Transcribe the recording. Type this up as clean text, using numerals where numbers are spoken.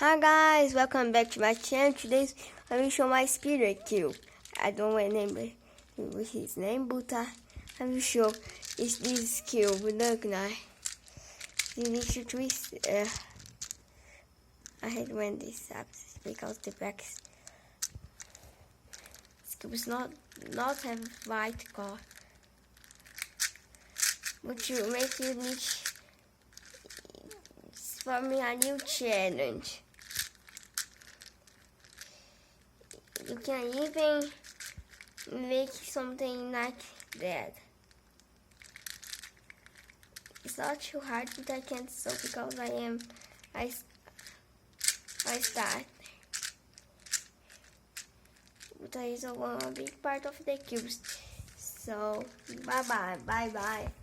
Hi guys, welcome back to my channel. Today I will show my spirit cube. I don't know what his name, but I will show is this cube. Look now. You need to twist. I hate when this happens because the back this cube is not have white color. But you need for me a new challenge. You can even make something like that. It's not too hard, but I can't solve because I start. But I solve a big part of the cubes. So bye bye.